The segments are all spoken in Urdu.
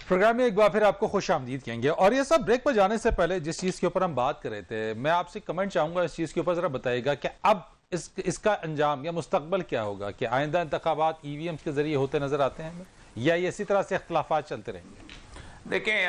پروگرام میں ایک بار پھر آپ کو خوش آمدید کہیں گے. اور یہ سب بریک پر جانے سے پہلے جس چیز کے اوپر ہم بات کر رہے تھے, میں آپ سے کمنٹ چاہوں گا اس چیز کے اوپر ذرا بتائیے گا کہ اب اس کا انجام یا مستقبل کیا ہوگا, کہ آئندہ انتخابات ای وی ایم کے ذریعے ہوتے نظر آتے ہیں یا یہ اسی طرح سے اختلافات چلتے رہیں گے؟ دیکھیں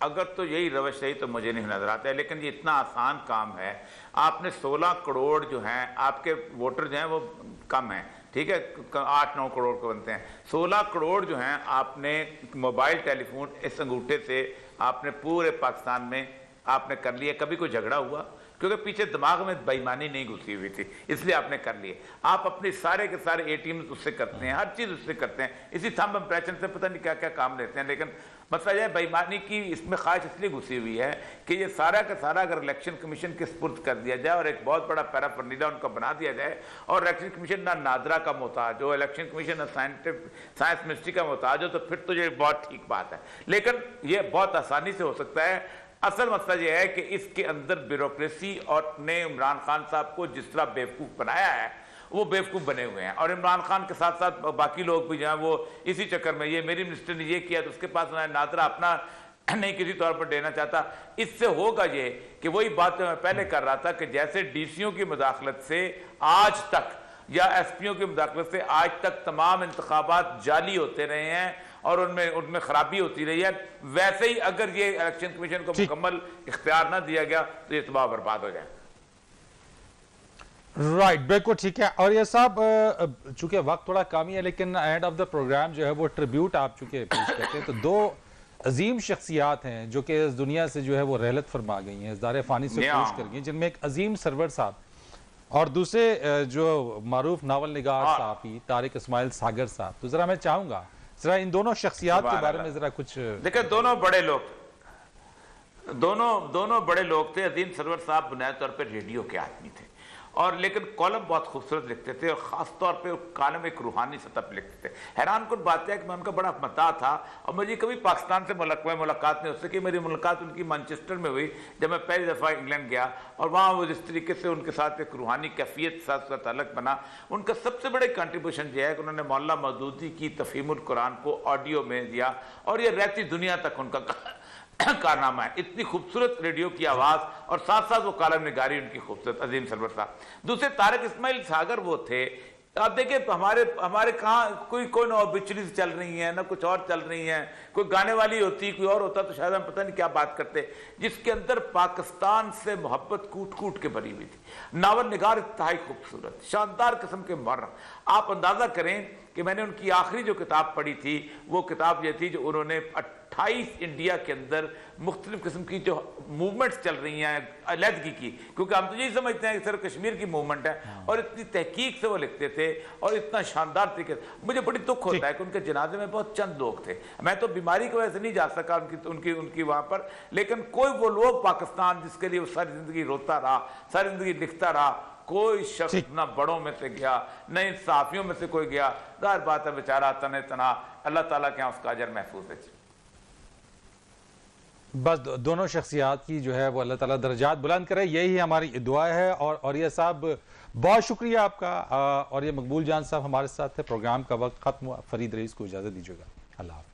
اگر تو یہی روش رہی تو مجھے نہیں نظر آتا ہے, لیکن یہ اتنا آسان کام ہے. آپ نے 16 کروڑ جو ہیں آپ کے ووٹر جو ہیں وہ کم ہیں, ٹھیک ہے, 8-9 کروڑ کو بنتے ہیں. 16 کروڑ جو ہیں آپ نے موبائل ٹیلی فون اس انگوٹھے سے آپ نے پورے پاکستان میں آپ نے کر لیا. کبھی کوئی جھگڑا ہوا؟ کیونکہ پیچھے دماغ میں بے ایمانی نہیں گھسی ہوئی تھی, اس لیے آپ نے کر لیے. آپ اپنے سارے کے سارے اے ٹی ایم اس سے کرتے ہیں, ہر چیز اس سے کرتے ہیں, اسی تھمب امپریشن سے پتہ نہیں کیا کیا کام لیتے ہیں. لیکن مسئلہ یہ ہے بے ایمانی کی اس میں خواہش اس لیے گھسی ہوئی ہے کہ یہ سارا کا سارا اگر الیکشن کمیشن کے سپرد کر دیا جائے اور ایک بہت بڑا پیرا فرنیڈا ان کا بنا دیا جائے, اور الیکشن کمیشن نہ نادرا کا محتاج ہو, الیکشن کمیشن نہ سائنس منسٹری کا محتاج ہو, تو پھر تو یہ بہت ٹھیک بات ہے. لیکن یہ بہت آسانی سے ہو سکتا ہے. اصل مسئلہ یہ ہے کہ اس کے اندر بیوروکریسی اور نے عمران خان صاحب کو جس طرح بیوقوف بنایا ہے وہ بیوقوف بنے ہوئے ہیں, اور عمران خان کے ساتھ ساتھ باقی لوگ بھی جو ہیں وہ اسی چکر میں, یہ میری منسٹر نے یہ کیا تو اس کے پاس نادرا اپنا نہیں کسی طور پر دینا چاہتا. اس سے ہوگا یہ کہ وہی بات میں پہلے کر رہا تھا کہ جیسے ڈی سیوں کی مداخلت سے آج تک یا ایس پیوں کی مداخلت سے آج تک تمام انتخابات جعلی ہوتے رہے ہیں اور ان میں خرابی ہوتی رہی ہے, ویسے ہی اگر یہ الیکشن کمیشن کو مکمل اختیار نہ دیا گیا تو یہ تباہ برباد ہو جائے. رائٹ, بالکل ٹھیک ہے. اور یہ صاحب چونکہ وقت تھوڑا کم ہی ہے, لیکن اینڈ آف دا پروگرام جو ہے وہ ٹریبیوٹ آپ چونکہ پیش کرتے ہیں, تو 2 عظیم شخصیات ہیں جو کہ اس دنیا سے جو ہے وہ رحلت فرما گئی ہیں, اس دار فانی سے کوچ کر گئی ہیں, جن میں ایک عظیم سرور صاحب اور دوسرے جو معروف ناول نگار صحافی طارق اسماعیل ساگر صاحب. تو ذرا میں چاہوں گا ذرا ان دونوں شخصیات کے بارے میں ذرا کچھ دیکھیں. دونوں بڑے لوگ تھے. عظیم سرور صاحب بنیادی طور پہ ریڈیو کے آدمی تھے, اور لیکن کالم بہت خوبصورت لکھتے تھے, اور خاص طور پہ کالم ایک روحانی سطح پہ لکھتے تھے. حیران کن بات ہے کہ میں ان کا بڑا مداح تھا, اور مجھے کبھی پاکستان سے ملاقات نہیں ہو سکی. میری ملاقات ان کی مانچسٹر میں ہوئی جب میں پہلی دفعہ انگلینڈ گیا, اور وہاں وہ جس طریقے سے ان کے ساتھ ایک روحانی کیفیت ساتھ تعلق بنا. ان کا سب سے بڑے کنٹریبیوشن یہ ہے کہ انہوں نے مولانا مودودی کی تفہیم القرآن کو آڈیو میں دیا, اور یہ رہتی دنیا تک ان کا کارنامہ ہے. اتنی خوبصورت ریڈیو کی آواز, اور ساتھ ساتھ وہ کالم نگاری ان کی خوبصورت. عظیم سرور صاحب. دوسرے طارق اسماعیل ساگر وہ تھے, آپ دیکھیں ہمارے کہاں کوئی نہ اوبچریز چل رہی ہیں, نہ کچھ اور چل رہی ہیں, کوئی گانے والی ہوتی, کوئی اور ہوتا تو شاید ہم پتہ نہیں کیا بات کرتے, جس کے اندر پاکستان سے محبت کوٹ کوٹ کے بھری ہوئی تھی. ناول نگار انتہائی خوبصورت, شاندار قسم کے مورخ. آپ اندازہ کریں کہ میں نے ان کی آخری جو کتاب پڑھی تھی وہ کتاب یہ تھی جو انہوں نے 28 انڈیا کے اندر مختلف قسم کی جو موومنٹس چل رہی ہیں علیحدگی کی, کیونکہ ہم تو یہی سمجھتے ہیں کہ صرف کشمیر کی موومنٹ ہے, اور اتنی تحقیق سے وہ لکھتے تھے اور اتنا شاندار طریقے سے. مجھے بڑی دکھ ہوتا ہے کہ ان کے جنازے میں بہت چند لوگ تھے. میں تو بیماری کی وجہ سے نہیں جا سکا ان کی وہاں پر, لیکن کوئی وہ لوگ پاکستان جس کے لیے وہ ساری زندگی روتا رہا, ساری زندگی لکھتا رہا, کوئی شخص نہ بڑوں میں سے گیا نہ ان صحافیوں میں سے کوئی گیا. ظاہر بات ہے بیچارہ تنہا, اللہ تعالیٰ کے ہاں اس کا اجر محفوظ ہے. بس دونوں شخصیات کی جو ہے وہ اللہ تعالیٰ درجات بلند کرے, یہی ہماری دعا ہے. اور یہ صاحب بہت شکریہ آپ کا, اور یہ مقبول جان صاحب ہمارے ساتھ تھے. پروگرام کا وقت ختم ہوا, فرید رئیس کو اجازت دیجیے گا. اللہ حافظ.